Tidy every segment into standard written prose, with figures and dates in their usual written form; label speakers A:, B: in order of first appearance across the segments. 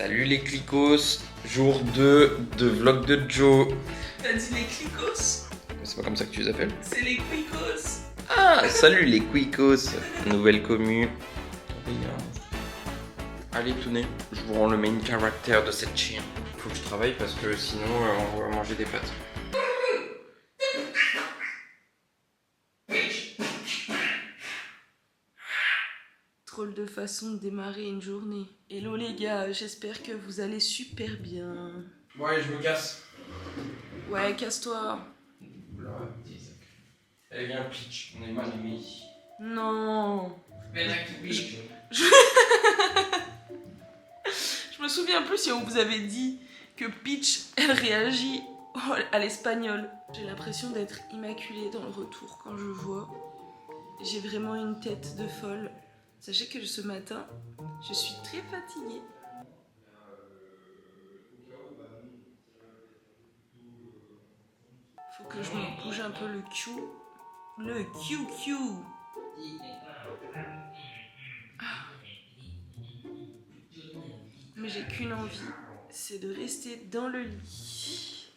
A: Salut les clicos, jour 2 de vlog de Joe.
B: T'as dit les clicos?
A: C'est pas comme ça que tu les appelles?
B: C'est les quicos.
A: Ah, salut les quicos. Nouvelle commu. Allez Touné, je vous rends le main character de cette chaîne. Faut que je travaille parce que sinon on va manger des pâtes.
B: Drôle de façon de démarrer une journée. Hello les gars, j'espère que vous allez super bien.
A: Bon allez, je me casse.
B: Ouais, casse-toi.
A: Allez viens Peach, on est mal aimés ici.
B: Non.
A: Mais là qui Peach.
B: Je me souviens plus si on vous avait dit que Peach, elle réagit à l'espagnol. J'ai l'impression d'être immaculée dans le retour quand je vois. J'ai vraiment une tête de folle. Sachez que ce matin, je suis très fatiguée. Faut que je me bouge un peu le Q. Le QQ. Mais j'ai qu'une envie, c'est de rester dans le lit.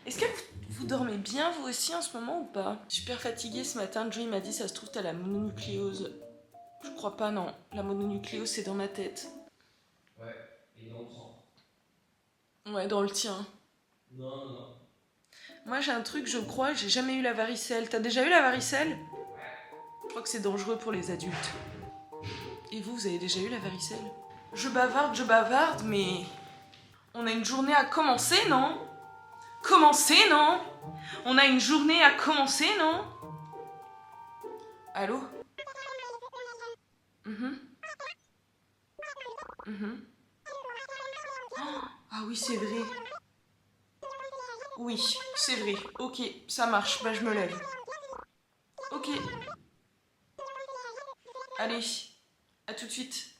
B: Est-ce que vous dormez bien vous aussi en ce moment ou pas? Super fatiguée ce matin, Joey m'a dit ça se trouve t'as la mononucléose. Je crois pas, non. La mononucléose c'est dans ma tête.
A: Ouais, et dans le sang.
B: Ouais, dans le tien.
A: Non.
B: Moi j'ai un truc, je crois, j'ai jamais eu la varicelle. T'as déjà eu la varicelle? Je crois que c'est dangereux pour les adultes. Et vous avez déjà eu la varicelle? Je bavarde, mais... On a une journée à commencer, non? Non? On a une journée à commencer, non? Allô? Ah oui, c'est vrai. Oui, c'est vrai. Ok, ça marche. Bah, je me lève. Ok. Allez, à tout de suite.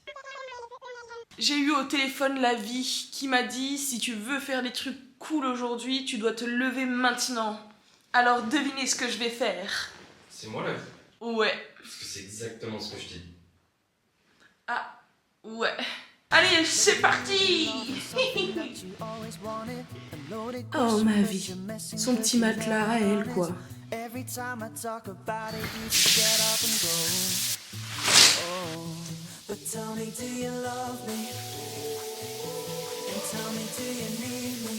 B: J'ai eu au téléphone la vie qui m'a dit si tu veux faire des trucs cool aujourd'hui, tu dois te lever maintenant. Alors devinez ce que je vais faire.
A: C'est moi la vie.
B: Ouais.
A: Parce que c'est exactement ce que je t'ai dit.
B: Ah, ouais. Allez, c'est parti. Oh ma vie. Son petit matelas à elle, quoi.
C: But tell me, do you love me? And tell me, do you need me?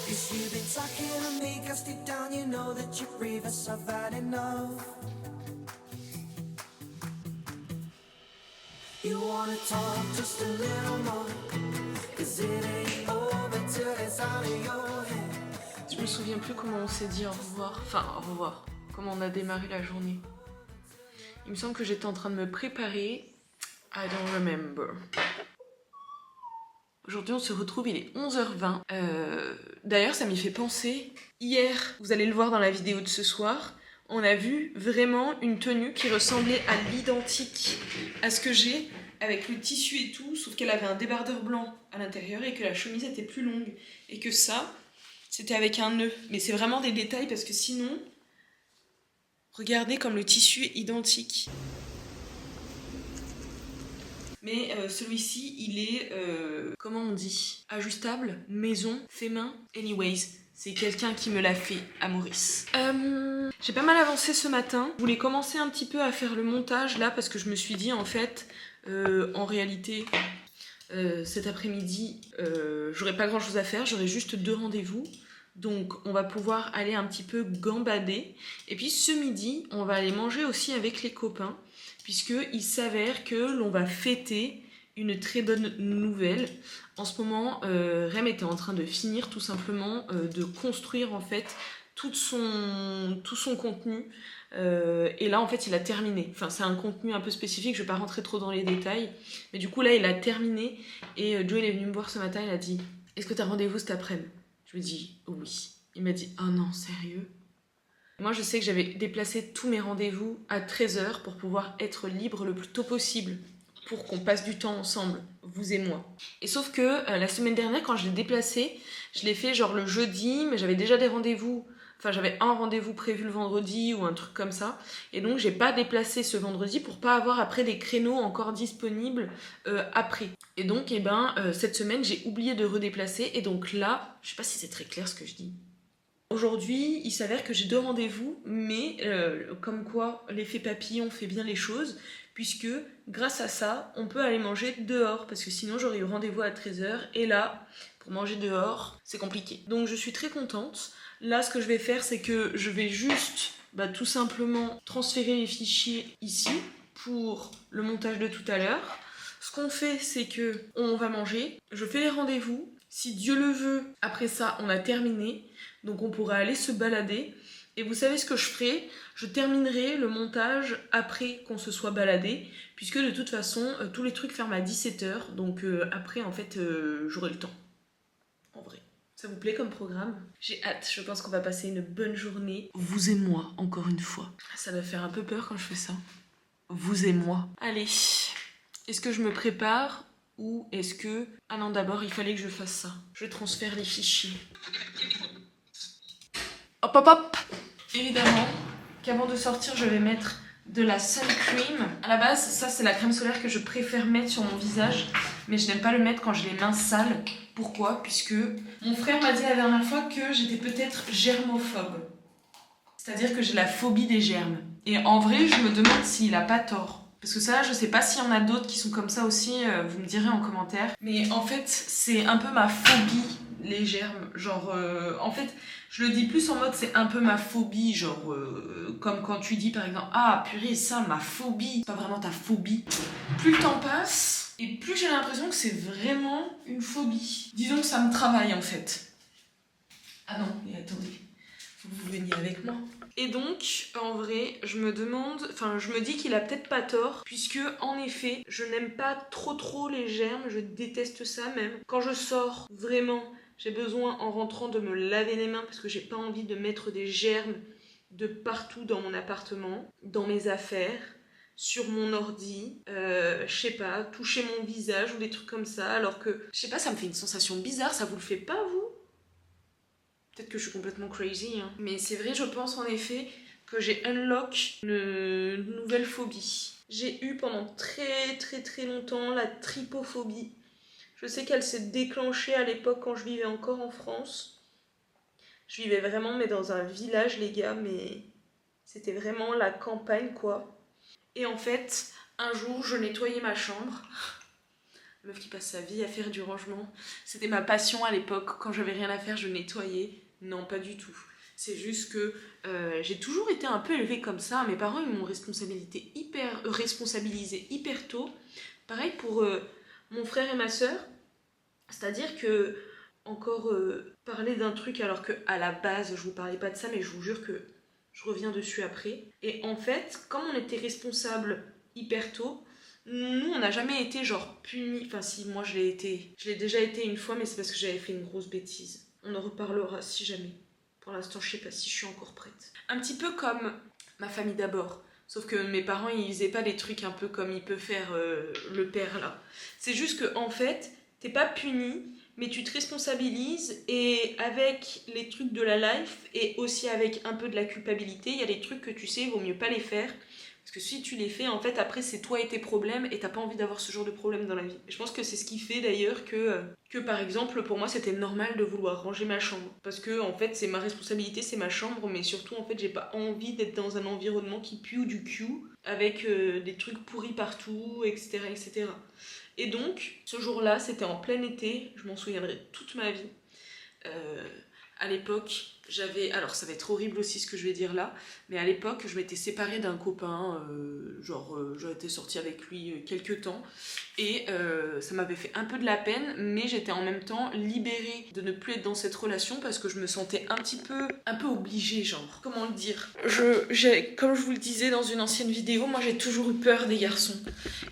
C: Cause you've been talking to me, cause deep down you know that you're grievous, so I've had enough. You wanna talk just a little more, cause it ain't over till it's out of your head.
B: Je me souviens plus comment on s'est dit au revoir. Enfin, au revoir. Comment on a démarré la journée. Il me semble que j'étais en train de me préparer. I don't remember. Aujourd'hui, on se retrouve, il est 11h20. D'ailleurs, ça m'y fait penser. Hier, vous allez le voir dans la vidéo de ce soir, on a vu vraiment une tenue qui ressemblait à l'identique à ce que j'ai, avec le tissu et tout, sauf qu'elle avait un débardeur blanc à l'intérieur et que la chemise était plus longue. Et que ça, c'était avec un nœud. Mais c'est vraiment des détails parce que sinon... Regardez comme le tissu est identique. Mais celui-ci, il est, comment on dit? Ajustable, maison, fait main. Anyways, c'est quelqu'un qui me l'a fait à Maurice. J'ai pas mal avancé ce matin. Je voulais commencer un petit peu à faire le montage là parce que je me suis dit en fait, en réalité, cet après-midi, j'aurais pas grand chose à faire, j'aurais juste 2 rendez-vous. Donc on va pouvoir aller un petit peu gambader. Et puis ce midi, on va aller manger aussi avec les copains, puisqu'il s'avère que l'on va fêter une très bonne nouvelle. En ce moment, Rem était en train de finir tout simplement de construire en fait tout son contenu. Et là en fait il a terminé. Enfin c'est un contenu un peu spécifique, je vais pas rentrer trop dans les détails. Mais du coup là il a terminé. Et Joe il est venu me voir ce matin, il a dit « Est-ce que tu as rendez-vous cet après-midi ?» Je lui ai dit oui. Il m'a dit « Ah non, sérieux ?» Moi, je sais que j'avais déplacé tous mes rendez-vous à 13h pour pouvoir être libre le plus tôt possible, pour qu'on passe du temps ensemble, vous et moi. Et sauf que la semaine dernière, quand je l'ai déplacé, je l'ai fait genre le jeudi, mais j'avais déjà des rendez-vous Enfin, j'avais un rendez-vous prévu le vendredi ou un truc comme ça. Et donc, j'ai pas déplacé ce vendredi pour pas avoir après des créneaux encore disponibles après. Et donc, cette semaine, j'ai oublié de redéplacer. Et donc là, je sais pas si c'est très clair ce que je dis. Aujourd'hui, il s'avère que j'ai 2 rendez-vous, mais comme quoi l'effet papillon fait bien les choses, puisque grâce à ça, on peut aller manger dehors, parce que sinon j'aurais eu rendez-vous à 13h, et là, pour manger dehors, c'est compliqué. Donc je suis très contente. Là, ce que je vais faire, c'est que je vais juste tout simplement transférer les fichiers ici pour le montage de tout à l'heure. Ce qu'on fait, c'est que on va manger, je fais les rendez-vous. Si Dieu le veut, après ça, on a terminé. Donc on pourra aller se balader. Et vous savez ce que je ferai? Je terminerai le montage après qu'on se soit baladé, puisque de toute façon, tous les trucs ferment à 17h. Donc après, en fait, j'aurai le temps. En vrai. Ça vous plaît comme programme? J'ai hâte, je pense qu'on va passer une bonne journée. Vous et moi, encore une fois. Ça va faire un peu peur quand je fais ça. Vous et moi. Allez, est-ce que je me prépare ou est-ce que... Ah non, d'abord, il fallait que je fasse ça. Je transfère les fichiers. Hop hop hop! Évidemment qu'avant de sortir, je vais mettre de la sun cream. À la base, ça c'est la crème solaire que je préfère mettre sur mon visage, mais je n'aime pas le mettre quand j'ai les mains sales. Pourquoi? Puisque mon frère m'a dit la dernière fois que j'étais peut-être germophobe. C'est-à-dire que j'ai la phobie des germes. Et en vrai, je me demande s'il a pas tort. Parce que ça, je sais pas s'il y en a d'autres qui sont comme ça aussi, vous me direz en commentaire. Mais en fait, c'est un peu ma phobie, les germes. Genre, en fait, je le dis plus en mode c'est un peu ma phobie, genre, comme quand tu dis par exemple, ah purée, ça, ma phobie. C'est pas vraiment ta phobie. Plus le temps passe, et plus j'ai l'impression que c'est vraiment une phobie. Disons que ça me travaille en fait. Ah non, mais attendez, faut que vous veniez avec moi. Et donc, en vrai, je me dis qu'il a peut-être pas tort, puisque en effet, je n'aime pas trop les germes, je déteste ça même. Quand je sors, vraiment, j'ai besoin en rentrant de me laver les mains, parce que j'ai pas envie de mettre des germes de partout dans mon appartement, dans mes affaires, sur mon ordi, je sais pas, toucher mon visage ou des trucs comme ça, alors que, je sais pas, ça me fait une sensation bizarre, ça vous le fait pas vous ? Peut-être que je suis complètement crazy, hein. Mais c'est vrai, je pense en effet que j'ai unlock une nouvelle phobie. J'ai eu pendant très longtemps la trypophobie. Je sais qu'elle s'est déclenchée à l'époque quand je vivais encore en France. Je vivais vraiment mais dans un village les gars, mais c'était vraiment la campagne quoi. Et en fait, un jour je nettoyais ma chambre. Meuf qui passe sa vie à faire du rangement. C'était ma passion à l'époque, quand j'avais rien à faire je nettoyais. Non, pas du tout. C'est juste que j'ai toujours été un peu élevée comme ça. Mes parents, ils m'ont responsabilisée hyper tôt. Pareil pour mon frère et ma sœur. C'est-à-dire que, encore parler d'un truc alors qu'à la base, je vous parlais pas de ça, mais je vous jure que je reviens dessus après. Et en fait, comme on était responsables hyper tôt, nous, on n'a jamais été genre punis. Enfin si, moi je l'ai été. Je l'ai déjà été une fois, mais c'est parce que j'avais fait une grosse bêtise. On en reparlera si jamais. Pour l'instant, je sais pas si je suis encore prête. Un petit peu comme ma famille d'abord. Sauf que mes parents, ils faisaient pas des trucs un peu comme il peut faire le père là. C'est juste que en fait, t'es pas puni, mais tu te responsabilises et avec les trucs de la life et aussi avec un peu de la culpabilité, il y a des trucs que tu sais, il vaut mieux pas les faire. Parce que si tu les fais, en fait, après, c'est toi et tes problèmes et t'as pas envie d'avoir ce genre de problème dans la vie. Et je pense que c'est ce qui fait d'ailleurs que par exemple, pour moi, c'était normal de vouloir ranger ma chambre. Parce que, en fait, c'est ma responsabilité, c'est ma chambre, mais surtout, en fait, j'ai pas envie d'être dans un environnement qui pue du cul, avec des trucs pourris partout, etc., etc. Et donc, ce jour-là, c'était en plein été, je m'en souviendrai toute ma vie. À l'époque, j'avais... Alors, ça va être horrible aussi ce que je vais dire là, mais à l'époque, je m'étais séparée d'un copain, j'étais sortie avec lui quelques temps, et ça m'avait fait un peu de la peine, mais j'étais en même temps libérée de ne plus être dans cette relation parce que je me sentais un peu obligée, genre. Comment le dire ? Comme je vous le disais dans une ancienne vidéo, moi j'ai toujours eu peur des garçons.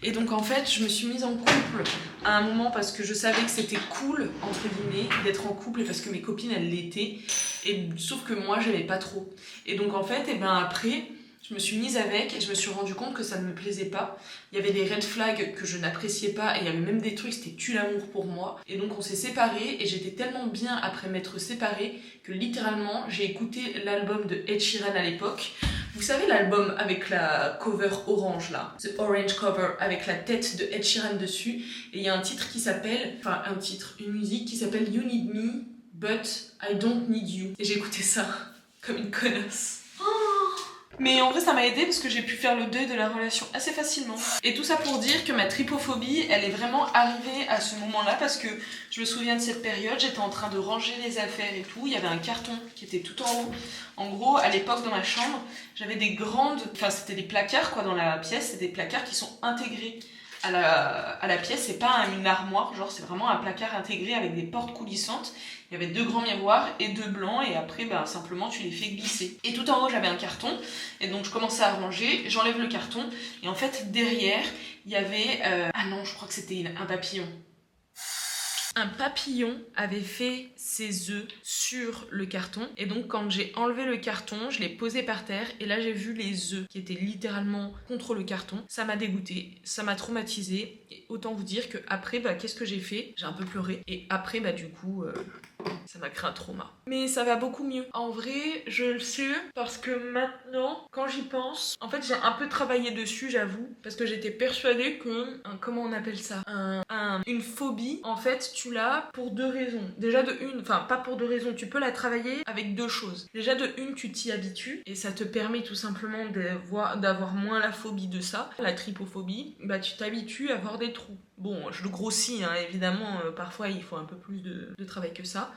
B: Et donc en fait, je me suis mise en couple à un moment parce que je savais que c'était cool, entre guillemets, d'être en couple et parce que mes copines, elles l'étaient. Et sauf que moi, j'aimais pas trop. Et donc en fait, après, Je me suis mise avec et je me suis rendu compte que ça ne me plaisait pas. Il y avait des red flags que je n'appréciais pas et il y avait même des trucs, c'était tue l'amour pour moi. Et donc on s'est séparés et j'étais tellement bien après m'être séparée que littéralement j'ai écouté l'album de Ed Sheeran à l'époque. Vous savez l'album avec la cover orange là, The Orange Cover, avec la tête de Ed Sheeran dessus. Et il y a un titre qui s'appelle, une musique qui s'appelle You Need Me, But I Don't Need You. Et j'ai écouté ça comme une connasse. Mais en vrai ça m'a aidé parce que j'ai pu faire le deuil de la relation assez facilement. Et tout ça pour dire que ma tripophobie, elle est vraiment arrivée à ce moment-là parce que je me souviens de cette période, j'étais en train de ranger les affaires et tout, il y avait un carton qui était tout en haut. En gros, à l'époque dans ma chambre, j'avais des grandes, c'était des placards quoi dans la pièce, c'est des placards qui sont intégrés à la pièce, c'est pas une armoire, genre c'est vraiment un placard intégré avec des portes coulissantes. Il y avait 2 grands miroirs et 2 blancs et après simplement tu les fais glisser. Et tout en haut j'avais un carton et donc je commençais à ranger, j'enlève le carton et en fait derrière il y avait... Ah non, je crois que c'était un papillon. Un papillon avait fait ses œufs sur le carton et donc quand j'ai enlevé le carton, je l'ai posé par terre et là j'ai vu les œufs qui étaient littéralement contre le carton. Ça m'a dégoûté, ça m'a traumatisé et autant vous dire que après qu'est-ce que j'ai fait? J'ai un peu pleuré et après du coup ça m'a créé un trauma. Mais ça va beaucoup mieux. En vrai, je le sais parce que maintenant, quand j'y pense, en fait j'ai un peu travaillé dessus, j'avoue, parce que j'étais persuadée que, comment on appelle ça, une phobie, en fait tu l'as pour 2 raisons. Déjà pas pour 2 raisons, tu peux la travailler avec 2 choses. Déjà de une, tu t'y habitues et ça te permet tout simplement d'avoir moins la phobie de ça. La tripophobie, tu t'habitues à avoir des trous. Bon, je le grossis, évidemment, parfois il faut un peu plus de travail que ça.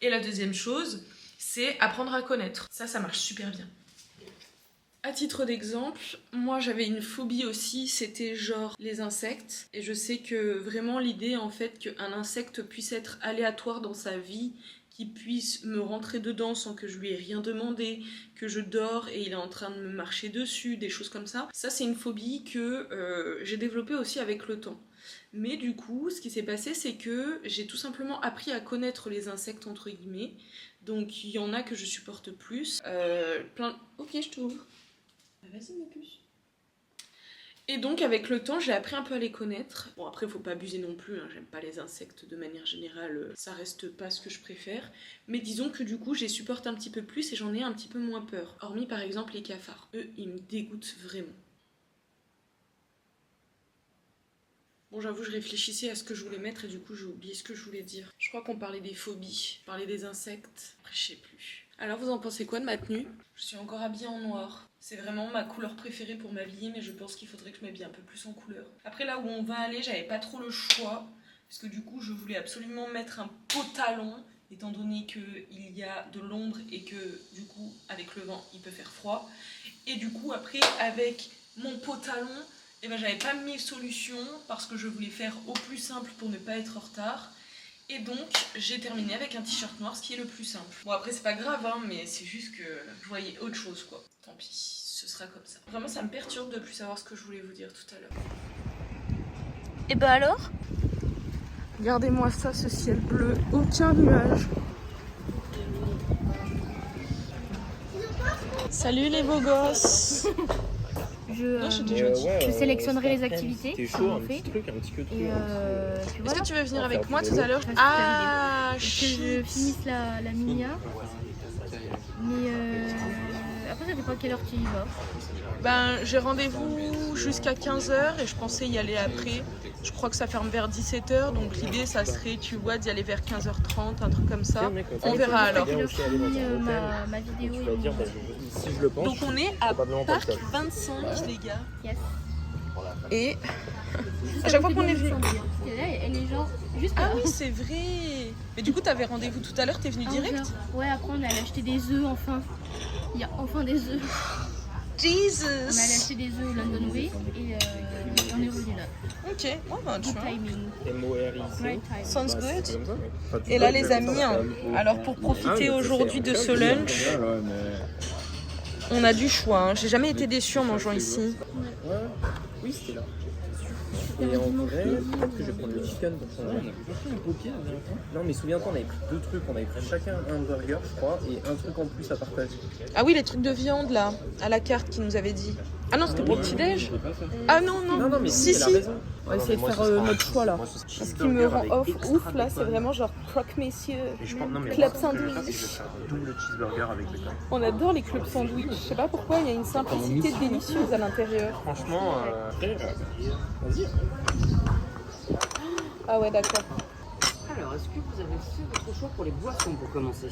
B: Et la deuxième chose, c'est apprendre à connaître. Ça marche super bien. À titre d'exemple, moi j'avais une phobie aussi, c'était genre les insectes. Et je sais que vraiment l'idée en fait qu'un insecte puisse être aléatoire dans sa vie, qu'il puisse me rentrer dedans sans que je lui ai rien demandé, que je dors et il est en train de me marcher dessus, des choses comme ça. Ça c'est une phobie que j'ai développée aussi avec le temps. Mais du coup, ce qui s'est passé, c'est que j'ai tout simplement appris à connaître les insectes entre guillemets. Donc il y en a que je supporte plus. Ok, je t'ouvre. Vas-y ma puce. Et donc avec le temps, j'ai appris un peu à les connaître. Bon après, faut pas abuser non plus, j'aime pas les insectes de manière générale, ça reste pas ce que je préfère. Mais disons que du coup, je les supporte un petit peu plus et j'en ai un petit peu moins peur. Hormis par exemple les cafards. Eux, ils me dégoûtent vraiment. Bon, j'avoue, je réfléchissais à ce que je voulais mettre et du coup, j'ai oublié ce que je voulais dire. Je crois qu'on parlait des phobies, parlait des insectes. Après, je sais plus. Alors, vous en pensez quoi de ma tenue? Je suis encore habillée en noir. C'est vraiment ma couleur préférée pour m'habiller, mais je pense qu'il faudrait que je m'habille un peu plus en couleur. Après, là où on va aller, j'avais pas trop le choix. Parce que du coup, je voulais absolument mettre un pantalon, étant donné qu'il y a de l'ombre et que du coup, avec le vent, il peut faire froid. Et du coup, après, avec mon pantalon... Et j'avais pas mis solution parce que je voulais faire au plus simple pour ne pas être en retard. Et donc j'ai terminé avec un t-shirt noir, ce qui est le plus simple. Bon après c'est pas grave mais c'est juste que je voyais autre chose quoi. Tant pis, ce sera comme ça. Vraiment ça me perturbe de plus savoir ce que je voulais vous dire tout à l'heure. Et alors? Regardez-moi ça, ce ciel bleu, aucun nuage. Salut les beaux gosses.
D: Je sélectionnerai les activités.
E: T'es chaud, un petit truc, un petit peu de truc.
B: Est-ce que tu veux venir avec moi tout à l'heure?
D: Ah, que je finisse la minia. Mais après, ça dépend à quelle heure tu y vas.
B: J'ai rendez-vous jusqu'à 15h et je pensais y aller après. Je crois que ça ferme vers 17h, donc l'idée ça serait, tu vois, d'y aller vers 15h30, un truc comme ça. On verra alors.
D: Je finis ma vidéo et mon...
E: Si je le pense.
B: Donc on est à Parc 25 les gars.
D: Yes.
B: Et à chaque fois qu'on est venu.
D: Parce que là, elle est genre juste
B: Ah
D: là.
B: oui c'est vrai. Mais du coup t'avais rendez-vous tout à l'heure, t'es venu direct?
D: Ouais, après on allait acheter des œufs enfin. Il y a enfin des œufs.
B: Jesus.
D: On allait acheter des œufs au London Way et on est revenu là.
B: Ok, tu vois.
D: Good timing.
E: M-O-R-I-C.
D: Great timing.
B: Sounds
E: Bah,
B: good.
E: c'est comme ça, ouais. Enfin, tu
B: Et là
E: peux
B: les
E: faire
B: amis,
E: ça,
B: alors pour profiter aujourd'hui de ce lunch, on a du choix. J'ai jamais été déçue en mangeant ici.
E: Ouais. Oui, c'était là.
D: faire
E: Et
D: un
E: en
D: dimanche
E: vrai,
D: midi.
E: peut-être que je vais prendre le chicken pour changer. Non, mais souviens-toi, on avait pris 2 trucs. On avait pris chacun un burger, je crois, et un truc en plus à partager.
B: Ah oui, les trucs de viande là, à la carte qu'ils nous avaient dit. Ah non, c'était pour le petit-déj. Ah non, non.
E: Non, mais
B: si,
E: elle a
B: si.
E: raison.
B: On va essayer de faire notre choix là. Ce qui me rend ouf là, c'est vraiment genre croque-messieurs,
E: Et je pense, non, mais
B: club
E: moi, ce que je vais faire,
B: sandwich.
E: c'est que je vais faire un double cheeseburger avec bacon.
B: On adore les clubs sandwich. Je sais pas pourquoi, il y a une simplicité délicieuse à l'intérieur.
E: Franchement, vas-y.
B: Ah ouais, d'accord.
F: Alors, est-ce que vous avez fait votre choix pour les boissons pour commencer?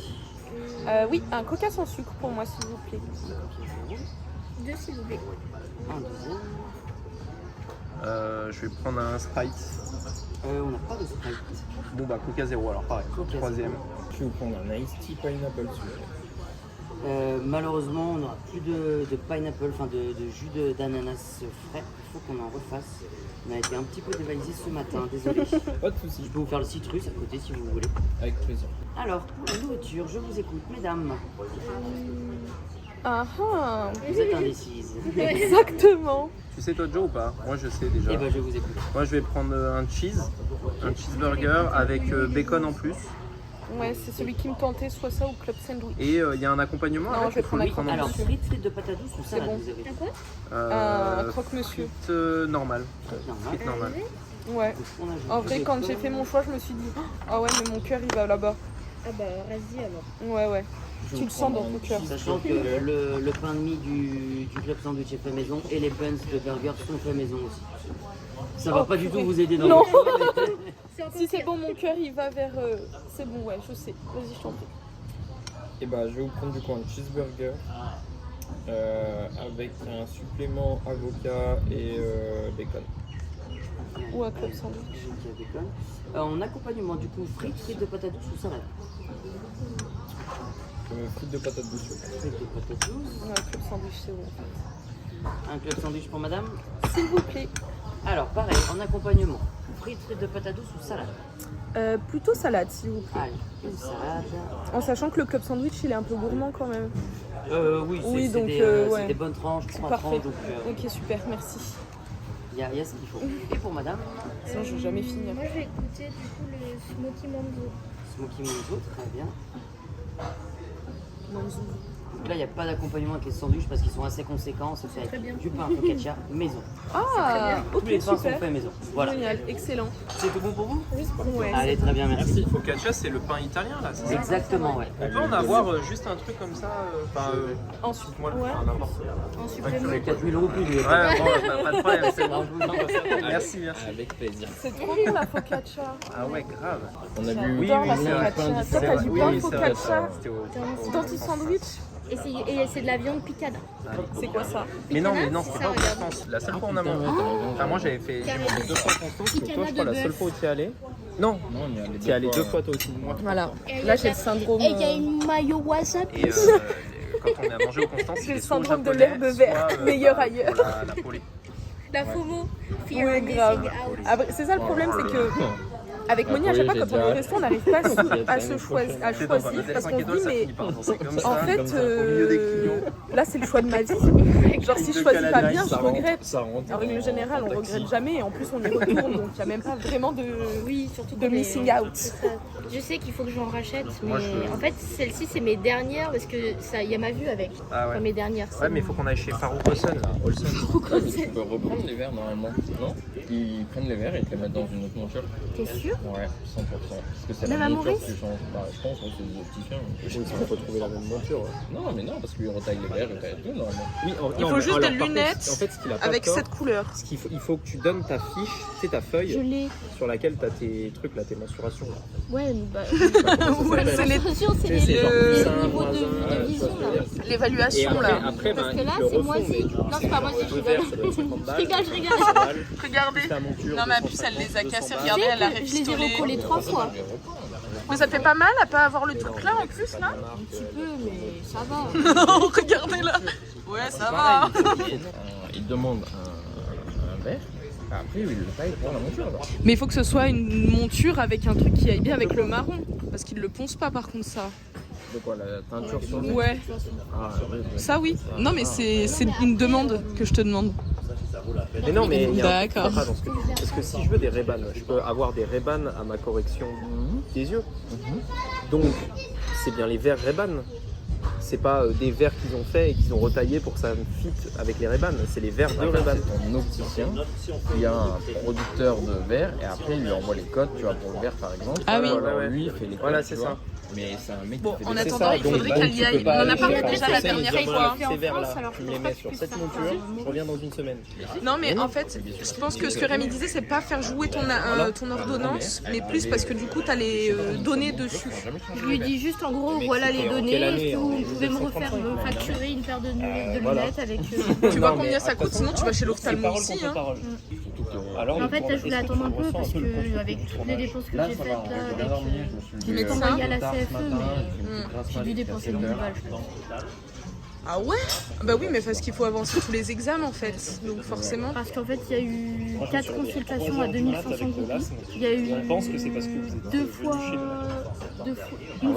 B: Oui, un coca sans sucre pour moi, s'il vous plaît.
D: Deux, s'il vous plaît.
F: Un deuxième.
E: Je vais prendre un Sprite.
F: On n'a pas de Sprite.
E: Bon, bah, Coca 0, alors pareil.
F: Coca
E: Troisième. Je vais vous prendre un Iced Tea Pineapple, s'il vous plaît.
F: Malheureusement, on n'aura plus de pineapple, enfin de jus d'ananas frais. Il faut qu'on en refasse. On a été un petit peu dévalisé ce matin, désolé.
E: Pas de soucis.
F: Je peux vous faire le citrus à côté si vous voulez.
E: Avec plaisir.
F: Alors, pour la nourriture, je vous écoute, mesdames.
B: Ah ah.
F: Vous êtes indécises.
B: Exactement.
E: Tu sais, toi, Joe, ou pas? Moi, je sais déjà.
F: Eh ben, je vous écoute.
E: Moi, je vais prendre un cheeseburger avec bacon en plus.
B: Ouais, c'est celui qui me tentait, soit ça ou club sandwich.
E: Et il y a un accompagnement
B: Non,
E: avec,
B: je vais
E: il faut le
B: prendre
E: prendre en
F: Alors,
E: plus.
F: frites de patates douces ou salade
B: bon.
F: vous avez?
D: Un quoi?
B: Un croque-monsieur.
E: Frites normales.
F: Normal.
E: Frites normales.
B: Ouais.
F: On ajoute
B: En
F: du
B: vrai, quand
F: bacon.
B: j'ai fait mon choix, je me suis dit, ah ouais, mais mon cœur il va là-bas.
D: Ah bah, vas-y alors.
B: Ouais, ouais. Tu le sens dans ton cœur.
F: Sachant que le pain de mie du club sandwich est fait maison et les buns de burger sont faits maison aussi. Ça va
B: Oh,
F: pas du tout
B: purée.
F: vous aider dans
B: Non.
F: le choix, mais-
D: C'est encore
B: Si c'est
D: pire.
B: bon, mon cœur il va vers. C'est bon, ouais, je sais. Vas-y, je t'en prie.
G: Et bah je vais vous prendre du coup un cheeseburger avec un supplément avocat et bacon.
B: Ou un club sandwich.
F: Ok, bacon. En accompagnement du coup, frites de patates douces ou salade?
G: Frites de patates douces.
F: Frites de patates douces.
B: Ouais, un club sandwich, c'est bon. En fait.
F: Un club sandwich pour madame.
B: S'il vous plaît.
F: Alors pareil, en accompagnement, frites de patates douces ou salade?
B: Plutôt salade, s'il vous plaît.
F: Allez, une salade.
B: En sachant que le club sandwich il est un peu gourmand quand même.
F: Oui,
B: Oui,
F: c'est
B: donc,
F: des,
B: ouais.
F: c'est des bonnes tranches, 3
B: Parfait.
F: tranches, donc
B: Ok, super, merci.
F: il y a ce qu'il faut. Et pour madame,
B: Sinon, je vais jamais finir.
D: Moi, je vais goûter du coup le smoky mango.
F: smoky mango, très bien. Donc là, il n'y a pas d'accompagnement avec les sandwichs parce qu'ils sont assez conséquents. C'est fait
D: très bien.
F: avec du pain focaccia maison.
B: Ah,
F: Tous les
B: ok,
F: pains sont
B: super.
F: faits maison. Voilà.
B: Génial, excellent.
F: C'est tout bon pour vous?
B: Ouais.
F: Allez, très bien, merci.
E: Focaccia, c'est le pain italien là, c'est ça?
F: Exactement, ouais.
E: On peut en avoir juste un truc comme ça,
B: Ensuite,
E: moi,
B: ouais.
E: n'importe.
D: En supplément.
F: 4000 roupies, lui.
E: Ouais, bon, pas de problème, c'est bon. Merci, merci.
G: Avec plaisir.
B: C'est trop bon la focaccia.
E: Ah ouais, grave.
G: On a vu
B: J'adore la
E: c'est vrai.
B: focaccia.
E: C'est
B: Toi, t'as
E: vrai.
B: du
E: Oui,
B: pain
E: oui, c'est vrai,
B: focaccia
E: c'était
B: dans ton sandwich.
D: Et c'est de la viande picada.
B: C'est quoi ça?
E: Mais non, c'était
D: ça,
E: pas en
D: regarde.
E: Constance. La seule fois on a mangé. Enfin, moi j'avais fait. J'ai mangé 2 fois Constance, mais toi je crois la seule fois où tu y es allé. Non,
G: Non, on y est allé
E: tu y es allé 2 fois toi aussi.
B: Voilà.
D: Et
B: Là, j'ai le syndrome.
D: Et il y a une mayo wasabi.
E: Et quand on a mangé au Constance,
B: J'ai le
E: c'était soit au
B: syndrome de
E: japonais,
B: l'herbe verte,
E: soit,
B: meilleur ailleurs.
E: La polée.
D: La FOMO. Fear
B: Ouais,
D: of missing
B: grave.
D: out.
B: Après, c'est ça le problème, c'est que avec Moni, à chaque fois quand on est au resto, on n'arrive pas à choisir
E: C'est dans
B: parce
E: un 5
B: qu'on se
E: étoiles,
B: dit
E: ça
B: mais
E: finit par danser comme ça.
B: en fait,
E: milieu des clients.
B: là c'est le choix de ma vie. Genre si je choisis pas bien, je regrette.
G: Ça rentre.
B: En règle générale, on regrette jamais et en plus on y retourne, donc il n'y a même pas vraiment de
D: Oui, surtout
B: de
D: qu'on est-
B: missing out.
D: c'est ça. Je sais qu'il faut que j'en rachète, mais
E: Moi, je-
D: en fait, celle-ci, c'est mes dernières parce que ça, il y a ma vue avec.
E: Ah
D: Enfin,
E: ouais.
D: mes dernières.
E: Ouais, mais il faut qu'on aille chez Farouk Olsen là. Olsen.
G: Ouais, mais tu peux reprendre les verres normalement. Non? Ils prennent les verres et te les mettent dans une autre monture.
D: T'es sûr?
G: Ouais, 100%. Parce que c'est
D: Même
G: la
D: à
G: monture
D: Maurice
G: qui change. Bah, je pense que c'est des opticiens.
E: Il faut trouver la même monture.
G: Non, mais non, parce qu'ils retaillent les verres et t'as tout normalement.
E: Oui,
B: Il faut juste des lunettes
E: En fait, ce qu'il a pas
B: avec
E: tort,
B: cette couleur.
E: ce qu'il faut, il faut que tu donnes ta fiche, tu sais, ta
D: Je
E: feuille
D: l'ai.
E: sur laquelle tu as tes trucs, là, tes mensurations. Là.
D: Ouais, bah.
B: Ouais, c'est les-
D: Attention, c'est
E: Tu sais, c'est genre
D: les
E: plus un,
D: niveaux
E: moins un,
D: de
E: tu vois
D: vision
E: ce que je
D: là.
E: veux dire. Et
B: l'évaluation
E: après,
B: là.
E: après
D: Parce que
E: ils
D: là,
E: te le
D: c'est
E: refont,
D: moisi.
E: mais du coup,
D: Non, c'est pas moisi, je
E: le verre,
D: rigole.
E: ça doit être 50 balles.
D: Je rigole, je rigole.
E: 50 balles,
B: Regardez.
E: plus la monture,
B: Non mais en plus
E: 250,
B: elle les a
E: 200
B: cassés,
E: balles.
B: regardez, elle a
D: Je les ai
B: répistolé.
D: recollés 3 fois.
B: Mais ça fait pas mal à pas avoir le truc là en plus là?
D: Un petit peu, mais ça va.
B: Non, regardez là. Ouais, ça va.
G: Ils demandent un verre. Après, ils le payent pour la monture. Alors.
B: Mais il faut que ce soit une monture avec un truc qui aille bien avec le marron. Parce qu'ils le poncent pas par contre ça.
G: De quoi, la teinture sur le
B: Ouais,
G: Ah, ouais, ouais.
B: ça oui. Non mais c'est une demande que je te demande.
E: Mais non, mais il y a un truc
B: D'accord.
E: qui va pas dans ce que tu dis. Parce que si je veux des Ray-Ban, je peux avoir des Ray-Ban à ma correction des yeux. Donc, c'est bien les verres Ray-Ban. C'est pas des verres qu'ils ont fait et qu'ils ont retaillé pour que ça fit avec les Ray-Ban. C'est les verres de Ray-Ban.
G: C'est ton opticien qui a un producteur de verre et après il lui envoie les codes, tu vois, pour le verre par exemple.
B: Ah oui.
G: Alors,
E: Ouais.
G: lui il fait les codes.
E: Voilà,
G: tu
E: c'est
G: vois.
E: ça.
G: Mais c'est un mec
B: Bon,
G: qui fait
B: en
G: des-
B: attendant, il
E: donc,
B: faudrait
E: donc,
B: qu'elle y
E: tu
B: aille.
E: peux pas
B: On en a
E: aller-
B: parlé
E: tu
B: déjà
E: peux
B: la
E: pas aller
B: dernière
E: dire,
B: fois.
E: voilà,
D: fait en
E: ces verres-là,
D: France, alors
E: tu
D: je
E: me les
D: pense
E: mets
D: pas
E: sur
D: que
E: cette
D: ça
E: monture,
D: fasse
E: je reviens dans une semaine.
B: Non, mais en fait, je pense que ce que Rémi disait, c'est pas faire jouer ton ordonnance, mais plus parce que du coup, t'as les données dessus.
D: Je lui dis juste en gros, voilà les
E: c'était en
D: données,
E: quelle année,
D: est-ce que vous
E: en
D: pouvez me
E: 1935,
D: me facturer une paire de lunettes
E: voilà.
D: avec...
B: Tu vois
E: Non,
B: combien
E: mais
B: ça
E: après,
B: coûte, sinon tu vas chez l'ophtalmo
E: parole
B: aussi.
E: contre
B: Hein.
E: parole. Alors,
D: En fait,
E: pour
D: là,
E: la
D: je voulais
E: question,
D: attendre un
E: on
D: peu
E: ressent
D: parce
E: peu le
D: que avec toutes les dépenses que j'ai faites là, avec
B: Du
D: j'ai
B: médecin.
D: envoyé à la CFE, mais j'ai dû dépenser 1000 balles, je pense.
B: Ah ouais? Bah oui, mais parce qu'il faut avancer tous les examens en fait, donc forcément.
D: Parce qu'en fait, il y a eu 4 consultations à 2500 roupies. Il y a eu
E: On pense que c'est parce que vous êtes
D: une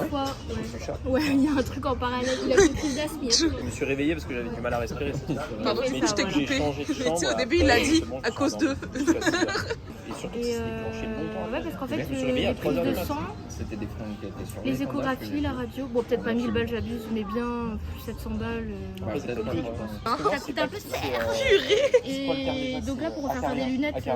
D: fois, ouais, il y a un truc en parallèle. Il a fait plus d'asthme.
E: Je me suis réveillé parce que j'avais du mal à respirer.
B: Pardon,
D: Mais
B: je t'ai
D: ça,
B: coupé.
E: J'ai changé de
B: Mais tu
E: chambre
B: sais, au début, il a dit
E: bon,
B: à cause d'eux.
E: Et surtout,
D: Et
E: c'était déclenché longtemps.
D: ouais, parce qu'en fait,
E: Je me suis réveillé à
D: les prises
E: 3h
D: de
E: du matin.
D: sang,
G: C'était des fringues qui étaient sur
D: les échographies, la radio, bon, peut-être pas 1000 balles, j'abuse, mais bien 700 balles.
G: Peut-être pas,
D: Ça coûte un peu cher. Et donc là, pour refaire des lunettes, faut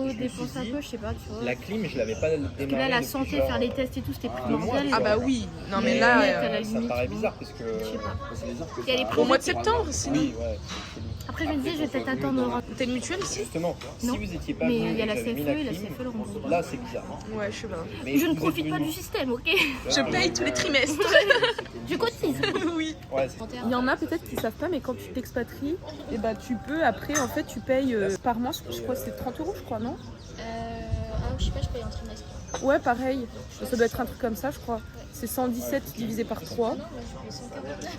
D: redépenser un peu, je sais pas, tu vois.
E: La clim, je l'avais pas démarré.
D: Parce que là, la
E: depuis
D: santé,
E: genre-
D: faire les tests et tout, c'était primordial.
B: Ah bah oui, non mais
D: Les
B: là,
D: lunettes, à la
E: Ça
D: limite,
E: paraît
D: bon.
E: bizarre parce que.
D: Je sais pas.
E: C'est
D: Et elle est
B: au
D: privée.
B: mois de septembre, sinon.
E: Oui, ouais.
D: Après, je me disais, je vais peut-être attendre.
B: T'as une mutuelle ici?
E: Justement,
D: Non.
E: si vous étiez pas
D: Mais
E: venu
D: il y a
E: et
D: la
E: que j'avais mis
D: CFE et la
E: clim,
D: CFE le rembourse.
E: là c'est bizarre.
B: Ouais, je sais pas.
E: Mais
D: Je ne
E: vous êtes
D: profite pas
E: venu-
D: du système, ok?
B: Je paye tous les trimestres.
D: Je cotise.
B: Oui.
E: Ouais, c'est-
H: Il y en a peut-être qui savent pas, mais quand tu t'expatries, et bah tu peux après en fait tu payes par mois, je crois que c'est 30 € je crois, non?
D: Je sais pas, je paye en trimestre.
H: Ouais pareil, ça doit être un truc comme ça je crois. C'est 117 divisé par 3.
D: Non, moi je paye 149.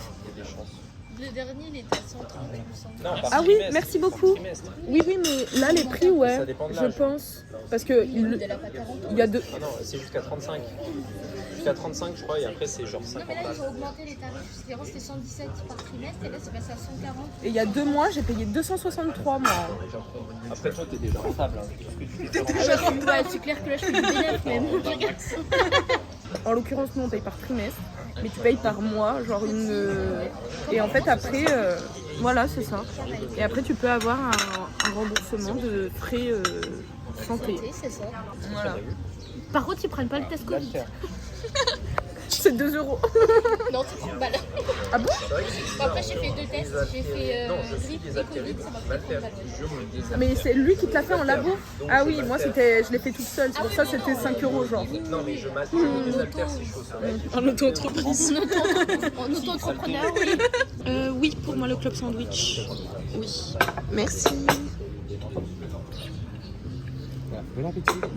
D: Le dernier, il était à 130, il me semble.
E: Non, par
H: Ah oui,
E: trimestre.
H: merci beaucoup.
E: Trimestre.
H: Oui mais là les prix ouais,
E: Ça dépend de
H: je
E: l'âge.
H: pense. Parce que
D: Elle a pas 40 ans.
H: il y a deux.
E: Ah non, c'est jusqu'à 35. Jusqu'à 35 je crois et après c'est genre
D: Non,
E: 50
D: mais là,
E: balles.
D: ils ont augmenté les tarifs. Avant, c'était 117 par trimestre et là, c'est passé à 140.
H: Et il y a 2 mois j'ai payé 263 moi.
E: Après toi t'es déjà rentable. Hein. Parce que tu fais
D: Ouais, c'est clair que là, je fais du bénéfice même.
H: En l'occurrence nous on paye par trimestre, mais tu payes par mois, genre une... Et en fait après, voilà c'est ça. Et après tu peux avoir un remboursement de frais santé.
D: C'est ça.
B: Voilà.
D: Par contre, ils prennent pas le test
E: Là,
D: Covid.
E: faire.
H: C'est 2 €.
D: Non, c'est 30 balles.
H: Ah bon?
D: Après, j'ai fait 2 tests. J'ai fait
E: Non, je sais
D: grippe
E: les
D: et Covid,
E: altérés,
D: ça m'a
E: mal
D: fait
E: faire.
D: 30 balles.
E: Je me dis.
H: Ah, mais c'est lui qui te l'a fait en labo? Ah oui, moi je l'ai fait toute seule, c'est pour ça que c'était 5 € genre.
E: Non mais je mets des haltères si je suis au soleil.
B: En auto-entreprise.
D: En auto-entrepreneur, oui.
B: Oui, pour moi le club sandwich. Oui. Merci.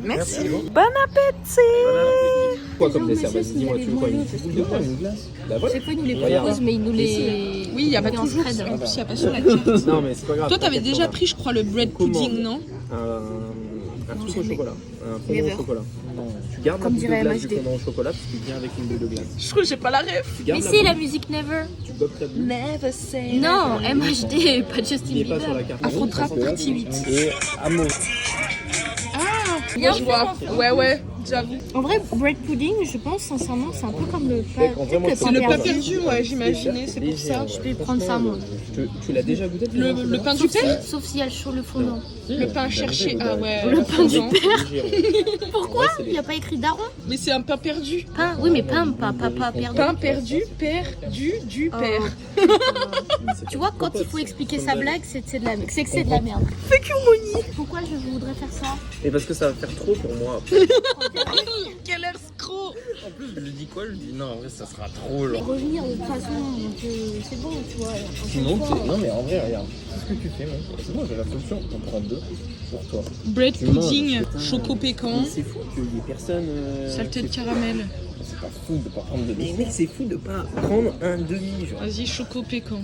B: Merci. Bon appétit.
E: Quoi comme dessert? Vas-y, dis-moi, tu veux quoi? Une boule de quoi? Une glace? Bah voilà.
D: Chaque fois, ils nous les
E: Regarde.
D: proposent, mais ils nous les.
B: Oui, il n'y a pas
D: ils nous les
B: toujours.
D: en spread.
B: En plus, il n'y a pas sur la carte.
E: Non mais c'est pas grave.
B: Toi, t'avais
E: t'inquiète,
B: déjà
E: on va.
B: pris, je crois, le bread
E: Commande.
B: pudding, non?
E: Un truc au chocolat. Un fondant
D: Never.
E: au chocolat. Non, tu gardes la
D: Comme
E: boule de
D: dirait
E: glace
D: MHD.
E: du fondant au chocolat parce qu'il vient avec une boule de glace.
B: Je crois que j'ai pas la ref.
E: Tu gardes
D: Mais
E: la
D: si,
E: boule,
D: la musique Never.
E: tu gobes ta boule.
B: Never say
D: Non, MHD, pas Justin
E: Il est pas sur
D: Bieber.
E: la carte.
B: Afro-trap partie 8.
E: Et amour.
B: Moi, je vois. Ouais, j'avoue.
D: En vrai, bread pudding, je pense sincèrement, c'est un peu comme le pain.
E: En vrai, moi,
B: C'est le pain perdu, ouais, j'imaginais, c'est pour
E: Léger,
B: ça.
E: ouais.
D: Je vais prendre ça, moi.
E: Tu l'as déjà goûté?
B: Le pain du père?
D: Sauf s'il y a le chaud, le fondant.
B: Le pain cherché. Ah ouais.
D: Le pain du
B: père.
D: Pourquoi il n'y a pas écrit daron?
B: Mais c'est un pain perdu.
D: Pain, oui, mais pain, pas perdu.
B: Pain perdu, perdu, du père.
D: Tu vois, quand il faut expliquer sa blague, c'est de la merde. C'est que c'est de la merde. Pourquoi je voudrais faire ça?
E: Et parce que ça va faire trop pour moi.
B: Quel escroc.
G: En plus, je lui dis quoi? Je lui dis non, en vrai, ça sera trop long.
D: Revenir de toute façon, c'est bon, tu vois.
G: Sinon, non, mais en vrai, regarde. Qu'est-ce que tu fais, mec? C'est bon, j'ai la solution. On prend 2 pour toi.
B: Bread
G: Tu manges.
B: pudding, choco pécan,
E: C'est fou qu'il y ait personne.
B: saleté de caramel.
G: C'est pas fou de pas prendre de
E: Mais
G: 2.
E: mec, c'est fou de pas prendre un demi, genre.
B: Vas-y, choco pécan.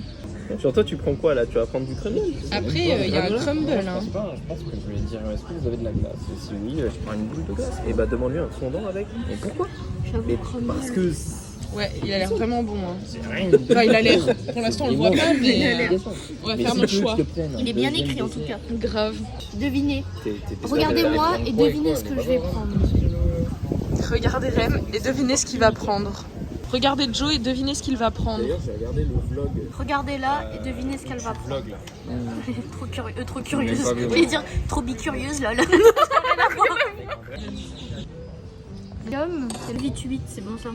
E: Sur toi, tu prends quoi là? Tu vas prendre du crumble?
B: Après, il y a un crumble. Hein.
G: Je pense que je vais dire est-ce que vous avez de la glace? Et si oui, je prends une boule de glace.
E: Et bah demande-lui un fondant avec.
G: Et pourquoi?
E: Mais parce que
H: Ouais, il a l'air vraiment bon. Hein. Enfin, il a l'air. Pour l'instant, on le voit pas, mais on va faire notre choix.
D: Il est bien écrit en tout cas.
H: Grave.
D: Devinez. Regardez-moi et devinez ce que je vais prendre.
H: Regardez Rem et devinez ce qu'il va prendre. Regardez Joe et devinez ce qu'il va prendre.
E: D'ailleurs, j'ai regardé le vlog.
D: Regardez là et devinez ce qu'elle va prendre.
E: Vlog là.
D: Trop curieuse.
G: pas vu.
D: Je voulais dire trop bicurieuse là. L'homme, c'est le 8-8, c'est bon ça.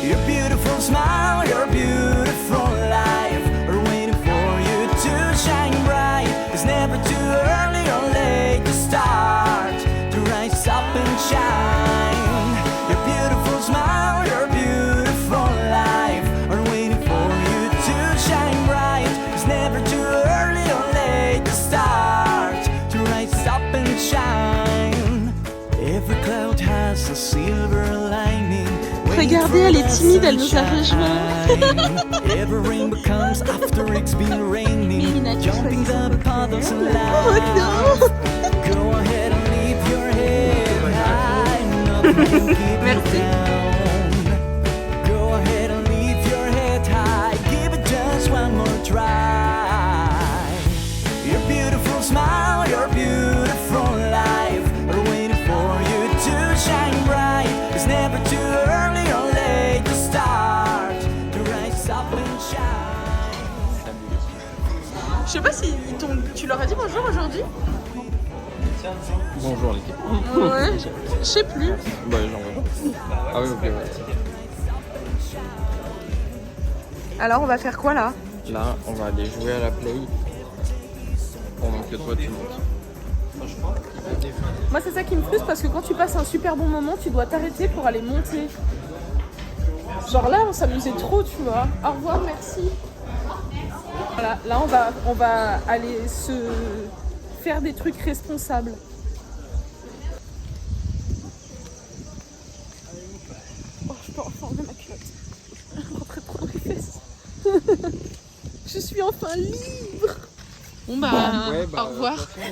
C: Your beautiful smile, your beautiful life are waiting for you to shine bright. It's never too early or late to start, to rise up and shine. Your beautiful smile, your beautiful life are waiting for you to shine bright. It's never too early or late to start, to rise up and shine. Every cloud has a silver lining.
H: Regardez, elle est timide, elle nous a rejoint.
C: Every rainbow comes after it's been raining. Jumping the puddles and laugh. Go ahead and leave your head high. Nothing will keep you down. Go ahead and leave your head high. Give it just one more try. Your beautiful smile, your beautiful life are waiting for you to shine bright. It's never too early or late to start, to rise up and shine.
H: Je sais pas si tu leur as dit bonjour aujourd'hui.
G: Bonjour l'équipe.
H: Ouais, je sais plus.
G: Bah j'en vois pas. Ah oui, ok. Ouais.
H: Alors on va faire quoi là?
G: Là, on va aller jouer à la play pendant que toi tu montes.
H: Moi c'est ça qui me frustre parce que quand tu passes un super bon moment, tu dois t'arrêter pour aller monter. Genre là on s'amusait trop, tu vois. Au revoir, merci. Voilà, là on va aller se faire des trucs responsables. Oh, je peux enfin enlever ma culotte. Rentrer trop dans les fesses. Je suis enfin libre. Bon bah,
G: Ouais,
H: au revoir.
G: de toute façon,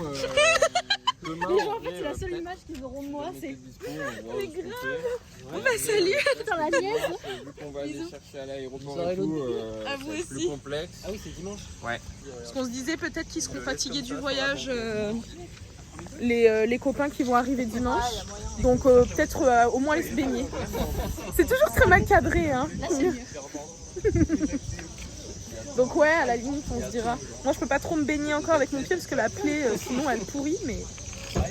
G: demain,
D: Les gens, en fait, c'est la seule image qu'ils auront de moi, c'est.
H: Mais grave. Bon bah salut.
D: Putain, la nièce.
G: Vu qu'on va aller chercher à l'aéroport
F: Vous aurez
G: et tout,
H: À vous
G: ça va être plus
H: aussi.
G: complexe.
F: Ah oui, c'est dimanche.
G: Ouais.
H: Parce qu'on se disait peut-être qu'ils seront fatigués du voyage, les copains qui vont arriver dimanche. Donc peut-être au moins aller se baigner. C'est toujours très mal cadré, hein.
D: Là, c'est mieux.
H: Donc ouais, à la limite, on se dira. Moi, je peux pas trop me baigner encore avec mon pied parce que la plaie, sinon, elle pourrit, mais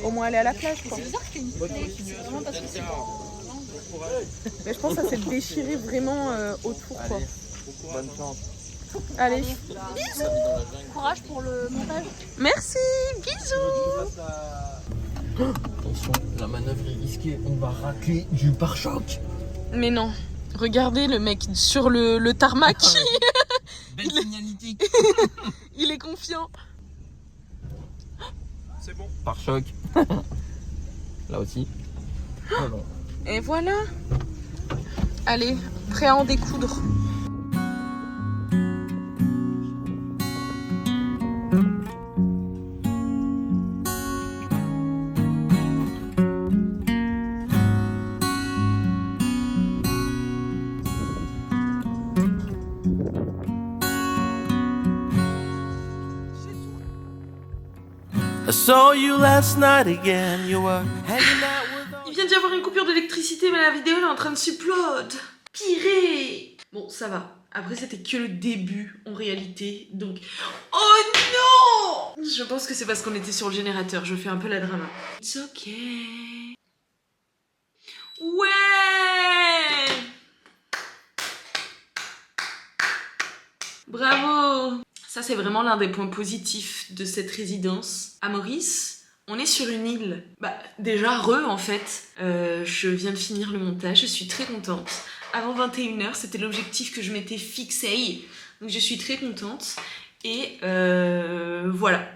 H: au moins aller à la plage, quoi.
D: C'est bizarre qu'il y ait une plaie. C'est vraiment parce que c'est
H: Mais je pense que ça s'est déchiré vraiment autour, quoi.
G: Bonne chance.
H: Allez.
D: courage pour le montage.
H: Merci, bisous.
G: Attention, la manœuvre est risquée, on va racler du pare-choc.
H: Mais non, regardez le mec sur le tarmac.
G: Belle signalité.
H: Il est confiant.
E: C'est bon.
G: Pare-choc. Là aussi. Oh non.
H: Et voilà. Allez, prêt à en découdre.
C: I saw you last night again. You were hanging out with.
B: Il vient d'y avoir une coupure d'électricité, mais la vidéo elle est en train de s'upload. Purée. Bon, ça va. Après, c'était que le début en réalité. Donc. Oh non! Je pense que c'est parce qu'on était sur le générateur. Je fais un peu la drama. It's ok. Ouais! Bravo! Ça, c'est vraiment l'un des points positifs de cette résidence. À Maurice, on est sur une île. Bah, déjà, en fait. Je viens de finir le montage, je suis très contente. Avant 21h, c'était l'objectif que je m'étais fixé. Donc, je suis très contente. Et voilà.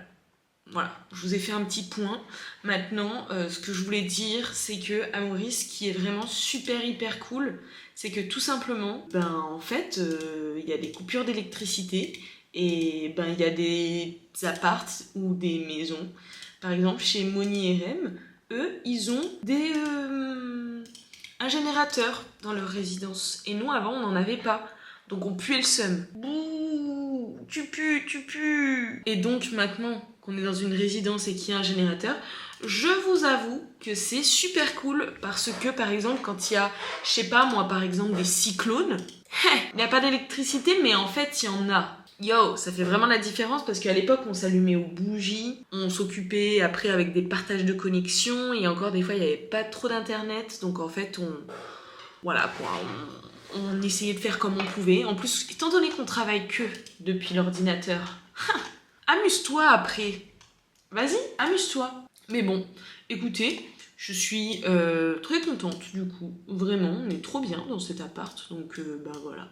B: Voilà, je vous ai fait un petit point. Maintenant, ce que je voulais dire, c'est que à Maurice, ce qui est vraiment super hyper cool, c'est que tout simplement, en fait, il y a des coupures d'électricité. Et il y a des apparts ou des maisons. Par exemple, chez Moni et Rem, eux, ils ont des un générateur dans leur résidence. Et nous, avant, on n'en avait pas. Donc on puait le seum. Bouh, tu pues, tu pues. Et donc maintenant qu'on est dans une résidence et qu'il y a un générateur, je vous avoue que c'est super cool parce que par exemple quand il y a, je sais pas moi par exemple des cyclones, il n'y a pas d'électricité mais en fait il y en a. Yo, ça fait vraiment la différence parce qu'à l'époque on s'allumait aux bougies, on s'occupait après avec des partages de connexion et encore des fois il n'y avait pas trop d'internet donc en fait voilà quoi, on essayait de faire comme on pouvait. En plus, étant donné qu'on travaille que depuis l'ordinateur, amuse-toi après. Vas-y, amuse-toi. Mais bon, écoutez, je suis très contente du coup. Vraiment, on est trop bien dans cet appart. Donc bah voilà.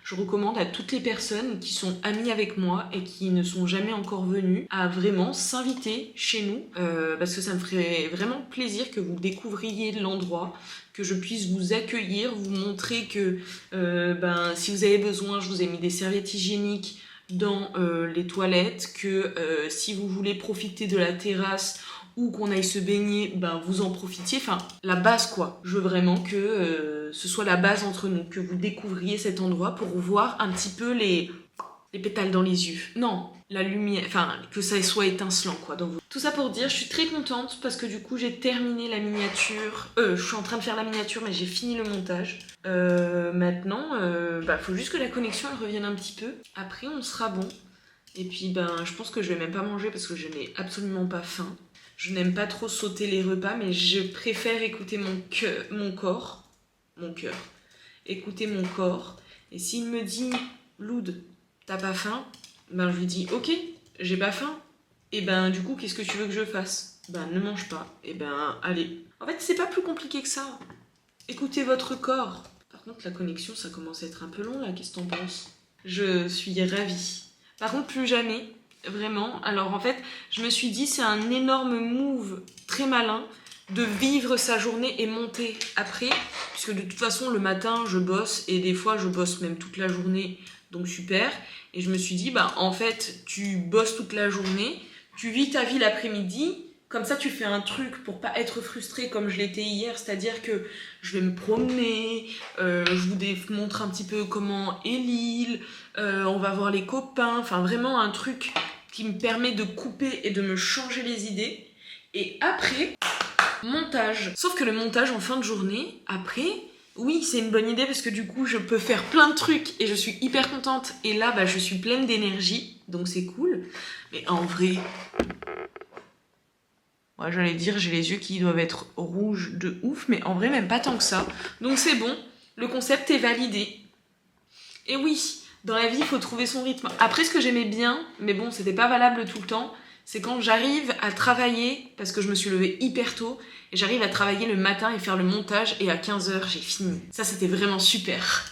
B: Je recommande à toutes les personnes qui sont amies avec moi et qui ne sont jamais encore venues à vraiment s'inviter chez nous parce que ça me ferait vraiment plaisir que vous découvriez l'endroit, que je puisse vous accueillir, vous montrer que si vous avez besoin, je vous ai mis des serviettes hygiéniques dans les toilettes, que si vous voulez profiter de la terrasse ou qu'on aille se baigner, vous en profitiez. Enfin, la base quoi. Je veux vraiment que ce soit la base entre nous, que vous découvriez cet endroit pour voir un petit peu les pétales dans les yeux. Non, la lumière, enfin, que ça soit étincelant quoi. Donc, tout ça pour dire, je suis très contente parce que du coup, j'ai terminé la miniature. Je suis en train de faire la miniature, mais j'ai fini le montage. Maintenant, faut juste que la connexion elle revienne un petit peu. Après, on sera bon. Et puis, je pense que je vais même pas manger parce que je n'ai absolument pas faim. Je n'aime pas trop sauter les repas, mais je préfère écouter mon corps. Écouter mon corps. Et s'il me dit, Loud, t'as pas faim? Je lui dis, ok, j'ai pas faim. Et du coup, qu'est-ce que tu veux que je fasse? Ne mange pas. Et allez. En fait, c'est pas plus compliqué que ça. Écoutez votre corps. Par contre, la connexion, ça commence à être un peu long là. Qu'est-ce que t'en penses? Je suis ravie. Par contre, plus jamais. Vraiment. Alors en fait, je me suis dit c'est un énorme move très malin de vivre sa journée et monter après. Puisque de toute façon, le matin, je bosse et des fois, je bosse même toute la journée. Donc super. Et je me suis dit, en fait, tu bosses toute la journée, tu vis ta vie l'après-midi. Comme ça, tu fais un truc pour pas être frustré comme je l'étais hier. C'est-à-dire que je vais me promener, je vous montre un petit peu comment est l'île, on va voir les copains. Enfin, vraiment un truc qui me permet de couper et de me changer les idées. Et après, montage. Sauf que le montage en fin de journée, après, oui, c'est une bonne idée parce que du coup, je peux faire plein de trucs et je suis hyper contente. Et là, je suis pleine d'énergie, donc c'est cool. Mais en vrai... Ouais, j'allais dire, j'ai les yeux qui doivent être rouges de ouf, mais en vrai, même pas tant que ça. Donc c'est bon, le concept est validé. Et oui, dans la vie, il faut trouver son rythme. Après, ce que j'aimais bien, mais bon, c'était pas valable tout le temps, c'est quand j'arrive à travailler, parce que je me suis levée hyper tôt, et j'arrive à travailler le matin et faire le montage, et à 15h, j'ai fini. Ça, c'était vraiment super.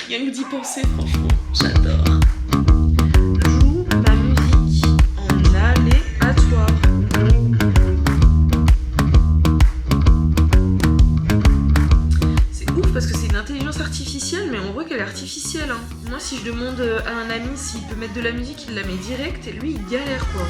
B: Rien que d'y penser, franchement, j'adore. Joue ma musique en aléatoire. C'est ouf parce que c'est une intelligence artificielle, mais on voit qu'elle est artificielle. Hein. Moi, si je demande à un ami s'il peut mettre de la musique, il la met direct, et lui, il galère quoi.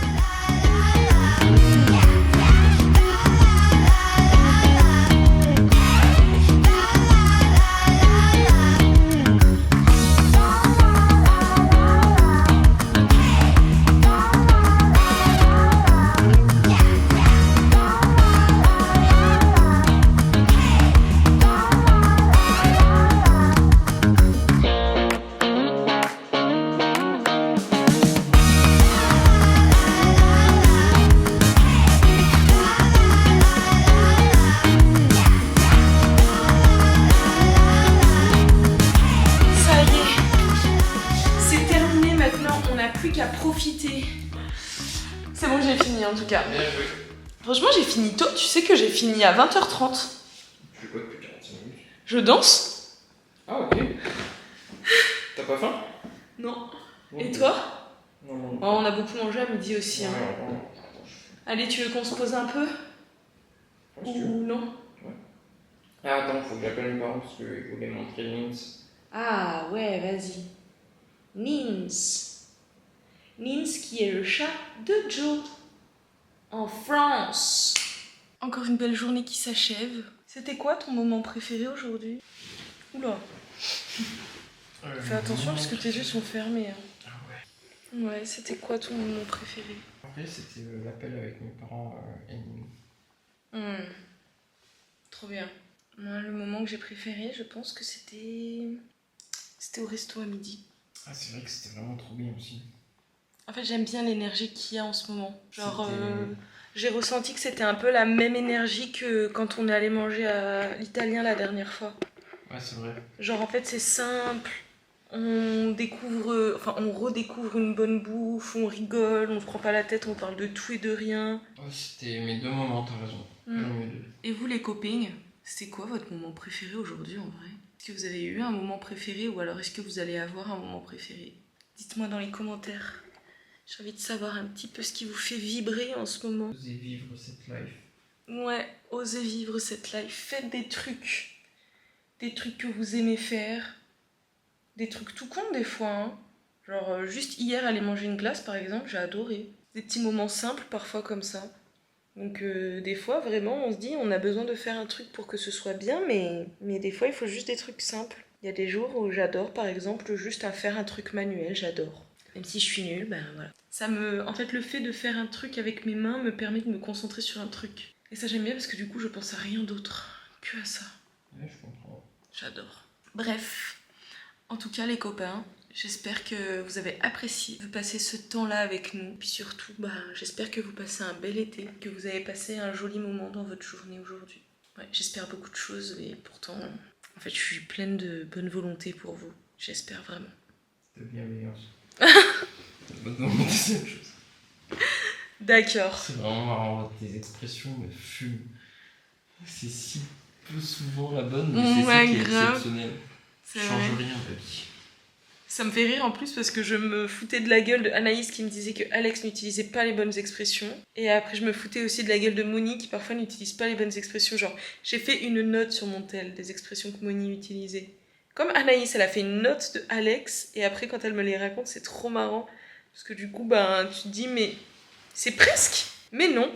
B: Profiter. C'est bon, j'ai fini en tout cas. Franchement, j'ai fini tôt. Tu sais que j'ai fini à 20h30.
A: Tu fais quoi depuis 45 minutes?
B: Je danse.
A: Ah, ok. T'as pas faim?
B: Non. Et toi?
A: Non.
B: Oh, on a beaucoup mangé à midi aussi. Hein. Allez, tu veux qu'on se pose un peu? Ou non?
A: Ouais. Ah, attends, faut que j'appelle mes parents parce qu'ils voulaient montrer Nins.
B: Ah, ouais, vas-y. Nins qui est le chat de Joe en France. Encore une belle journée qui s'achève. C'était quoi ton moment préféré aujourd'hui? Oula. Fais attention parce que tes yeux sont fermés. Hein.
A: Ah ouais.
B: Ouais, c'était quoi ton moment préféré?
A: Après, c'était l'appel avec mes parents et
B: Trop bien. Moi, le moment que j'ai préféré, je pense que c'était au resto à midi.
A: Ah, c'est vrai que c'était vraiment trop bien aussi.
B: En fait, j'aime bien l'énergie qu'il y a en ce moment. Genre, j'ai ressenti que c'était un peu la même énergie que quand on est allé manger à l'Italien la dernière fois.
A: Ouais, c'est vrai.
B: Genre, en fait, c'est simple. On redécouvre une bonne bouffe, on rigole, on se prend pas la tête, on parle de tout et de rien.
A: Ouais, c'était mes 2 moments, t'as raison.
B: Et vous, les copines, c'était quoi votre moment préféré aujourd'hui en vrai? Est-ce que vous avez eu un moment préféré ou alors est-ce que vous allez avoir un moment préféré? Dites-moi dans les commentaires. J'ai envie de savoir un petit peu ce qui vous fait vibrer en ce moment.
A: Osez vivre cette life.
B: Ouais, osez vivre cette life. Faites des trucs. Des trucs que vous aimez faire. Des trucs tout cons des fois. Hein. Genre, juste hier, aller manger une glace par exemple, j'ai adoré. Des petits moments simples parfois comme ça. Donc des fois, vraiment, on se dit, on a besoin de faire un truc pour que ce soit bien, mais des fois, il faut juste des trucs simples. Il y a des jours où j'adore, par exemple, juste à faire un truc manuel, j'adore. Même si je suis nulle, ben voilà. En fait, le fait de faire un truc avec mes mains me permet de me concentrer sur un truc. Et ça, j'aime bien parce que du coup, je pense à rien d'autre que à ça.
A: Ouais, je comprends.
B: J'adore. Bref, en tout cas, les copains, j'espère que vous avez apprécié de passer ce temps-là avec nous. Puis surtout, j'espère que vous passez un bel été, que vous avez passé un joli moment dans votre journée aujourd'hui. Ouais, j'espère beaucoup de choses et pourtant, en fait, je suis pleine de bonne volonté pour vous. J'espère vraiment.
A: De bienveillance. Non, mais deuxième chose.
B: D'accord.
A: C'est vraiment marrant, tes expressions me fument. C'est si peu souvent la bonne, mais c'est ça qui est exceptionnel.
B: C'est
A: change
B: vrai.
A: rien, baby.
B: Ça me fait rire en plus parce que je me foutais de la gueule de Anaïs qui me disait que Alex n'utilisait pas les bonnes expressions. Et après je me foutais aussi de la gueule de Moni qui parfois n'utilise pas les bonnes expressions. Genre j'ai fait une note sur mon tel des expressions que Moni utilisait. Comme Anaïs, elle a fait une note de Alex et après quand elle me les raconte c'est trop marrant. Parce que du coup tu te dis mais c'est presque. Mais non.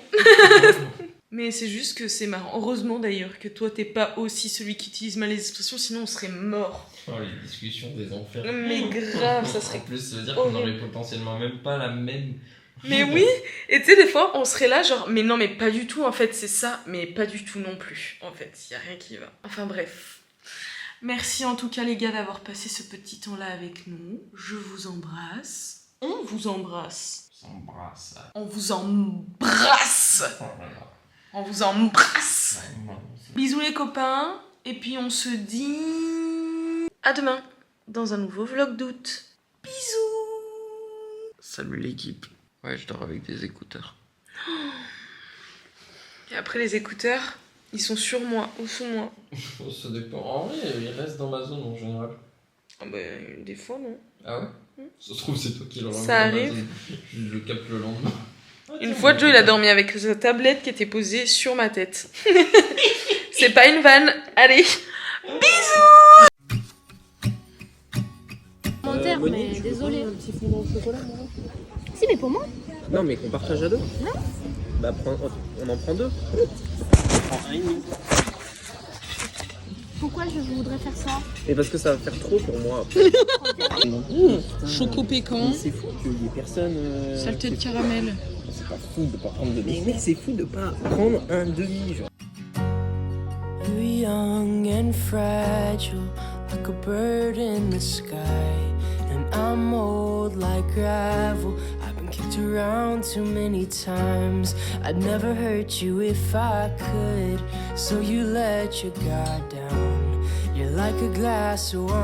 B: Mais c'est juste que c'est marrant. Heureusement d'ailleurs que toi t'es pas aussi celui qui utilise mal les expressions, sinon on serait mort.
A: Oh, les discussions des enfers.
B: Mais grave, ça serait.
A: En plus, ça veut dire qu'on aurait potentiellement même pas la même.
B: Mais oui, et tu sais, des fois on serait là, genre, mais non, mais pas du tout en fait, c'est ça, mais pas du tout non plus. En fait, y a rien qui va. Enfin bref. Merci en tout cas, les gars, d'avoir passé ce petit temps-là avec nous. Je vous embrasse. On vous embrasse.
A: S'embrasse.
B: On vous embrasse.
A: Oh là là.
B: On vous embrasse.
A: Ouais, non,
B: Bisous les copains. Et puis on se dit à demain dans un nouveau vlog d'août. Bisous.
A: Salut l'équipe. Ouais, je dors avec des écouteurs.
B: Et après les écouteurs, ils sont sur moi ou sous moi.
A: Ça dépend. En vrai, ils restent dans ma zone en général.
B: Ah bah des fois non.
A: Ah ouais? Ça se trouve, c'est toi qui l'auras.
B: Ça arrive.
A: Je le capte le lendemain.
B: Une fois, Joe, il a dormi avec sa tablette qui était posée sur ma tête. C'est pas une vanne. Allez, bisous.
D: Commentaire, mais désolé.
E: Un petit fondant au chocolat, moi.
D: Si, mais pour moi.
E: Non, mais qu'on partage à deux.
D: Non.
E: Bah, on en prend deux. On prend un et demi.
D: Pourquoi je voudrais faire ça?
E: Et parce que ça va faire trop pour moi.
B: Choco pécan.
E: C'est fou qu'il y ait personne.
B: Saleté de caramel.
E: C'est pas fou de pas prendre de demi. Mais c'est fou de pas prendre un demi, genre.
C: You're young and fragile, like a bird in the sky. And I'm old like gravel. I've been kicked around too many times. I'd never hurt you if I could. So you let your guard down. You're like a glass of wine.